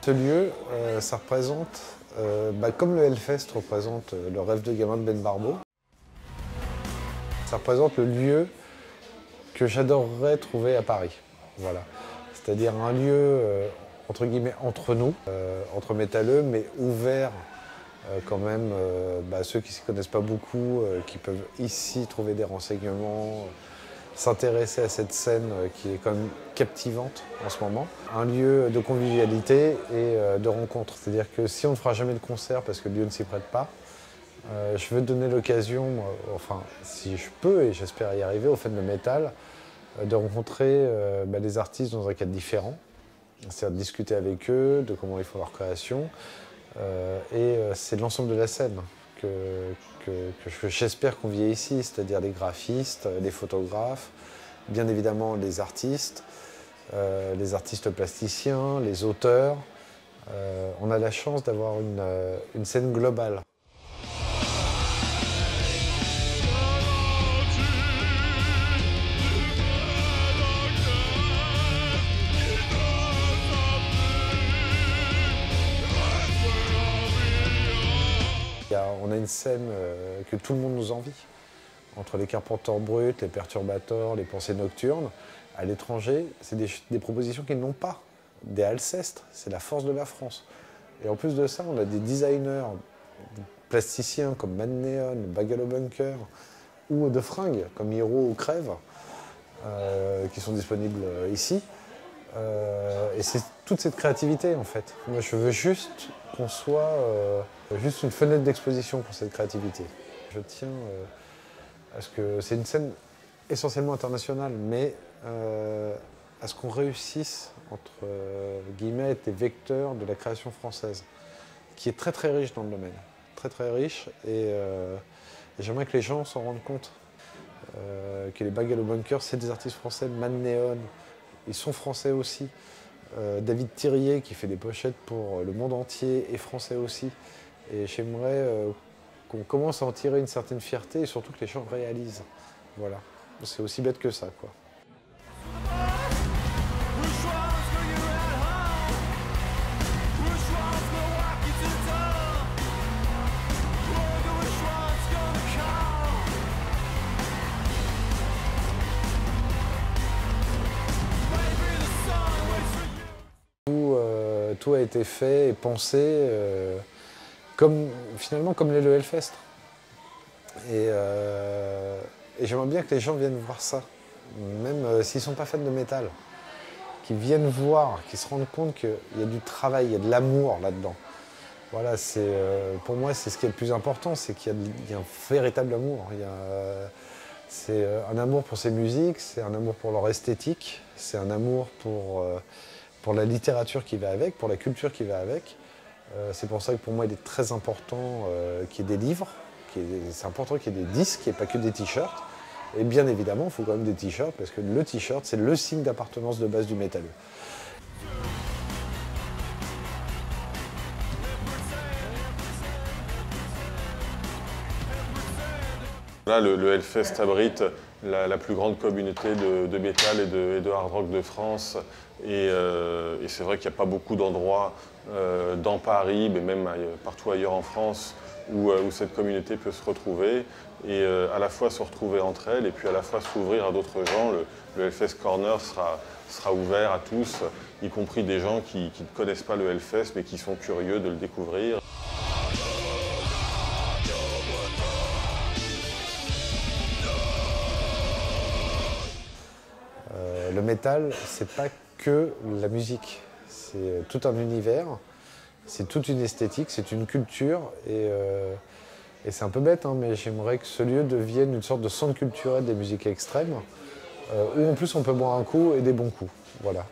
Ce lieu, ça représente, comme le Hellfest représente le rêve de gamin de Ben Barbeau, ça représente le lieu que j'adorerais trouver à Paris. Voilà. C'est-à-dire un lieu, entre guillemets, entre nous, entre métalleux, mais ouvert quand même à ceux qui ne s'y connaissent pas beaucoup, qui peuvent ici trouver des renseignements, s'intéresser à cette scène qui est quand même captivante en ce moment. Un lieu de convivialité et de rencontre. C'est-à-dire que si on ne fera jamais de concert parce que le lieu ne s'y prête pas, je veux donner l'occasion, enfin si je peux et j'espère y arriver aux fans de métal, de rencontrer des artistes dans un cadre différent. C'est-à-dire de discuter avec eux, de comment ils font leur création. C'est l'ensemble de la scène que j'espère convier ici, c'est-à-dire les graphistes, les photographes, bien évidemment les artistes plasticiens, les auteurs. On a la chance d'avoir une scène globale. On a une scène que tout le monde nous envie. Entre les Carpenteurs Bruts, les Perturbators, les Pensées Nocturnes, à l'étranger, c'est des propositions qu'ils n'ont pas. Des Alcestes, c'est la force de la France. Et en plus de ça, on a des designers plasticiens comme Mad Neon, Bagalo Bunker, ou de fringues comme Hiro ou Crève, qui sont disponibles ici. Et c'est toute cette créativité en fait. Moi je veux juste qu'on soit juste une fenêtre d'exposition pour cette créativité. Je tiens à ce que c'est une scène essentiellement internationale, mais à ce qu'on réussisse entre guillemets être des vecteurs de la création française, qui est très très riche dans le domaine, très très riche, et j'aimerais que les gens s'en rendent compte. Que les Bagalo Bunker, c'est des artistes français, Mad Neon, ils sont français aussi. David Thirier qui fait des pochettes pour le monde entier est français aussi. Et j'aimerais qu'on commence à en tirer une certaine fierté et surtout que les gens réalisent. Voilà, c'est aussi bête que ça, quoi. Tout a été fait et pensé finalement comme l'est le Hellfest. Et j'aimerais bien que les gens viennent voir ça, même s'ils ne sont pas fans de métal, qu'ils viennent voir, qu'ils se rendent compte qu'il y a du travail, il y a de l'amour là-dedans. Voilà, pour moi, c'est ce qui est le plus important, c'est qu'il y a un véritable amour. C'est un amour pour ces musiques, c'est un amour pour leur esthétique, c'est un amour pour la littérature qui va avec, pour la culture qui va avec. C'est pour ça que pour moi il est très important qu'il y ait des livres, c'est important qu'il y ait des disques, qu'il n'y ait pas que des t-shirts. Et bien évidemment, il faut quand même des t-shirts, parce que le t-shirt, c'est le signe d'appartenance de base du métalleux. Là, le Hellfest abrite la plus grande communauté de métal et de hard rock de France. Et c'est vrai qu'il n'y a pas beaucoup d'endroits dans Paris, mais même partout ailleurs en France, où cette communauté peut se retrouver et à la fois se retrouver entre elles et puis à la fois s'ouvrir à d'autres gens. Le Hellfest Corner sera ouvert à tous, y compris des gens qui ne connaissent pas le Hellfest mais qui sont curieux de le découvrir. Le métal, c'est pas que la musique, c'est tout un univers, c'est toute une esthétique, c'est une culture, et c'est un peu bête, hein, mais j'aimerais que ce lieu devienne une sorte de centre culturel des musiques extrêmes, où en plus on peut boire un coup et des bons coups. Voilà.